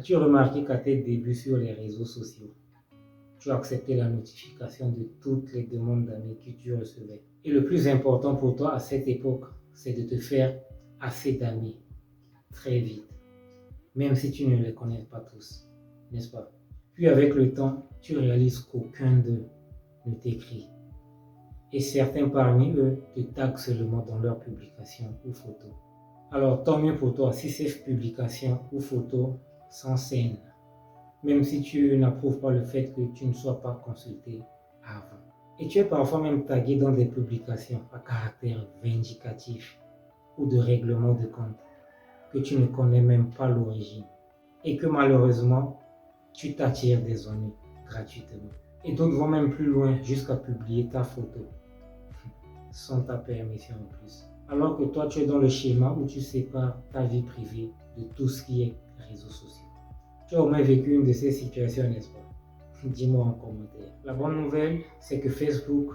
As-tu remarqué qu'à tes débuts sur les réseaux sociaux, tu as accepté la notification de toutes les demandes d'amis que tu recevais? Et le plus important pour toi à cette époque, c'est de te faire assez d'amis très vite, même si tu ne les connais pas tous, n'est-ce pas? Puis avec le temps, tu réalises qu'aucun d'eux ne t'écrit. Et certains parmi eux te taguent seulement dans leurs publications ou photos. Alors tant mieux pour toi si ces publications ou photos sont saines, même si tu n'approuves pas le fait que tu ne sois pas consulté avant. Et tu es parfois même tagué dans des publications à caractère vindicatif ou de règlement de compte que tu ne connais même pas l'origine et que malheureusement tu t'attires des ennuis gratuitement. Et d'autres vont même plus loin jusqu'à publier ta photo sans ta permission en plus. Alors que toi tu es dans le schéma où tu sépares ta vie privée de tout ce qui est réseaux sociaux. Tu as au moins vécu une de ces situations, n'est-ce pas? Dis-moi en commentaire. La bonne nouvelle, c'est que Facebook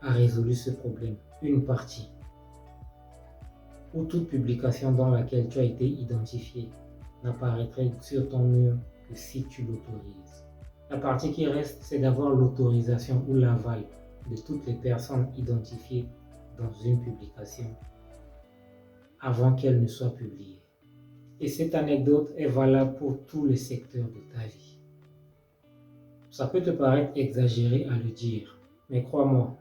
a résolu ce problème, une partie, où toute publication dans laquelle tu as été identifié n'apparaîtrait sur ton mur que si tu l'autorises. La partie qui reste, c'est d'avoir l'autorisation ou l'aval de toutes les personnes identifiées dans une publication avant qu'elle ne soit publiée. Et cette anecdote est valable pour tous les secteurs de ta vie. Ça peut te paraître exagéré à le dire, mais crois-moi,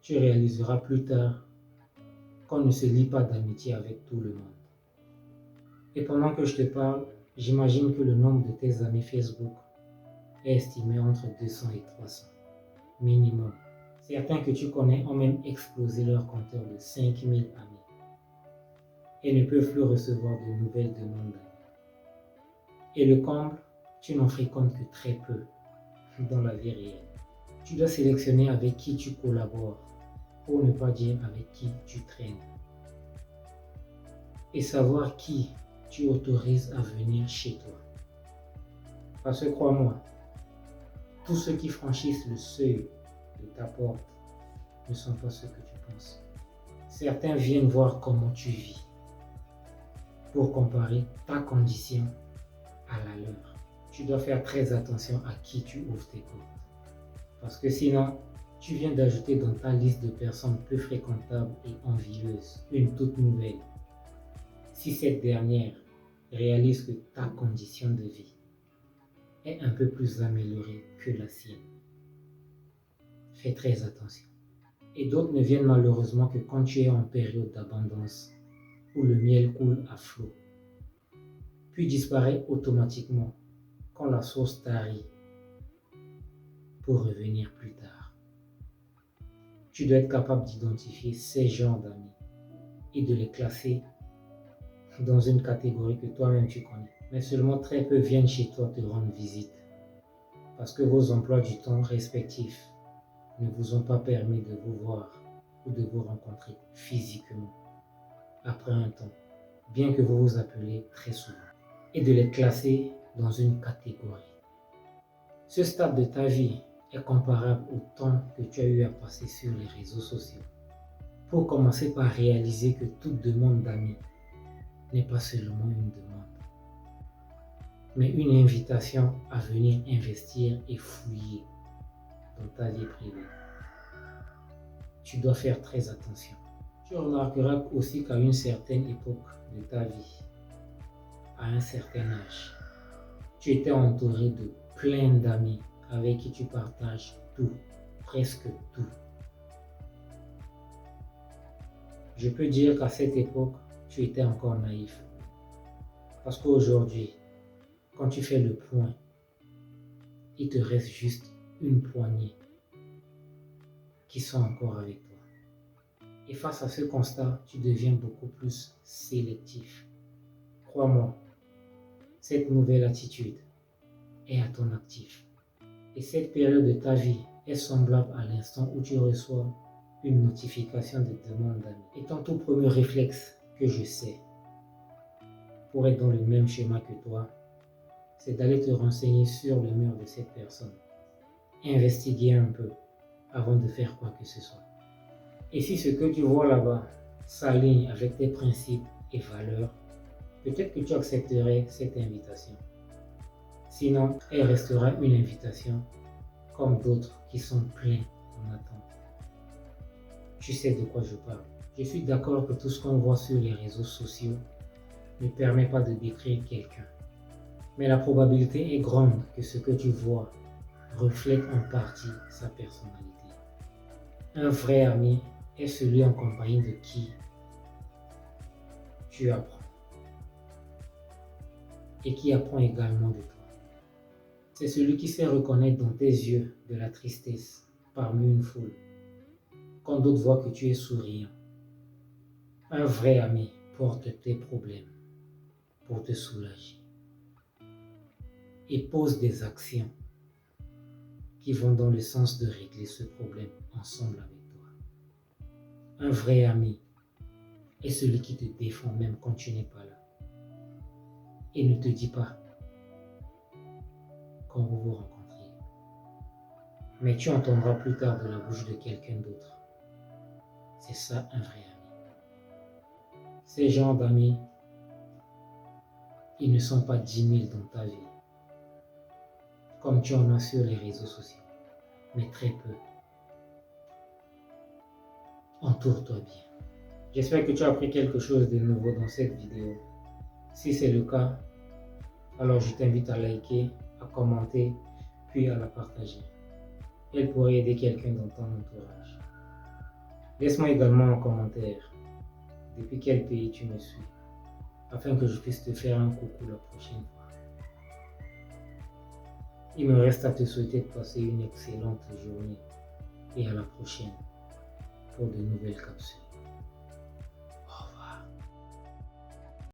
tu réaliseras plus tard qu'on ne se lie pas d'amitié avec tout le monde. Et pendant que je te parle, j'imagine que le nombre de tes amis Facebook est estimé entre 200 et 300, minimum. Certains que tu connais ont même explosé leur compteur de 5000 amis et ne peuvent plus recevoir de nouvelles demandes d'amis. Et le comble, tu n'en fréquentes que très peu dans la vie réelle. Tu dois sélectionner avec qui tu collabores, pour ne pas dire avec qui tu traînes. Et savoir qui tu autorises à venir chez toi. Parce que crois-moi, tous ceux qui franchissent le seuil de ta porte ne sont pas ceux que tu penses. Certains viennent voir comment tu vis pour comparer ta condition à la leur. Tu dois faire très attention à qui tu ouvres tes portes. Parce que sinon, tu viens d'ajouter dans ta liste de personnes peu fréquentables et envieuses une toute nouvelle. Si cette dernière réalise que ta condition de vie est un peu plus améliorée que la sienne, fais très attention. Et d'autres ne viennent malheureusement que quand tu es en période d'abondance, où le miel coule à flot, puis disparaît automatiquement quand la source tarit pour revenir plus tard. Tu dois être capable d'identifier ces genres d'amis et de les classer dans une catégorie que toi-même tu connais. Mais seulement très peu viennent chez toi te rendre visite parce que vos emplois du temps respectifs ne vous ont pas permis de vous voir ou de vous rencontrer physiquement après un temps, bien que vous vous appelez très souvent, et de les classer dans une catégorie. Ce stade de ta vie est comparable au temps que tu as eu à passer sur les réseaux sociaux pour commencer par réaliser que toute demande d'amis n'est pas seulement une demande, mais une invitation à venir investir et fouiller dans ta vie privée. Tu dois faire très attention. Tu remarqueras aussi qu'à une certaine époque de ta vie, à un certain âge, tu étais entouré de plein d'amis avec qui tu partages tout, presque tout. Je peux dire qu'à cette époque, tu étais encore naïf. Parce qu'aujourd'hui, quand tu fais le point, il te reste juste une poignée qui sont encore avec toi. Et face à ce constat, tu deviens beaucoup plus sélectif. Crois-moi, cette nouvelle attitude est à ton actif. Et cette période de ta vie est semblable à l'instant où tu reçois une notification de demande d'amis. Et ton tout premier réflexe que je sais, pour être dans le même schéma que toi, c'est d'aller te renseigner sur le mur de cette personne. Investiguer un peu avant de faire quoi que ce soit. Et si ce que tu vois là-bas s'aligne avec tes principes et valeurs, peut-être que tu accepterais cette invitation. Sinon, elle restera une invitation comme d'autres qui sont pleins en attente. Tu sais de quoi je parle. Je suis d'accord que tout ce qu'on voit sur les réseaux sociaux ne permet pas de décrire quelqu'un. Mais la probabilité est grande que ce que tu vois reflète en partie sa personnalité. Un vrai ami est celui en compagnie de qui tu apprends et qui apprend également de toi. C'est celui qui sait reconnaître dans tes yeux de la tristesse parmi une foule, quand d'autres voient que tu es souriant. Un vrai ami porte tes problèmes pour te soulager et pose des actions qui vont dans le sens de régler ce problème ensemble avec toi. Un vrai ami est celui qui te défend même quand tu n'es pas là et ne te dit pas quand vous vous rencontrez. Mais tu entendras plus tard de la bouche de quelqu'un d'autre. C'est ça un vrai ami. Ces genres d'amis, ils ne sont pas 10 000 dans ta vie, comme tu en as sur les réseaux sociaux, mais très peu. Entoure-toi bien. J'espère que tu as appris quelque chose de nouveau dans cette vidéo. Si c'est le cas, alors je t'invite à liker, à commenter, puis à la partager. Elle pourrait aider quelqu'un dans ton entourage. Laisse-moi également en commentaire depuis quel pays tu me suis, afin que je puisse te faire un coucou la prochaine fois. Il me reste à te souhaiter de passer une excellente journée et à la prochaine pour de nouvelles capsules.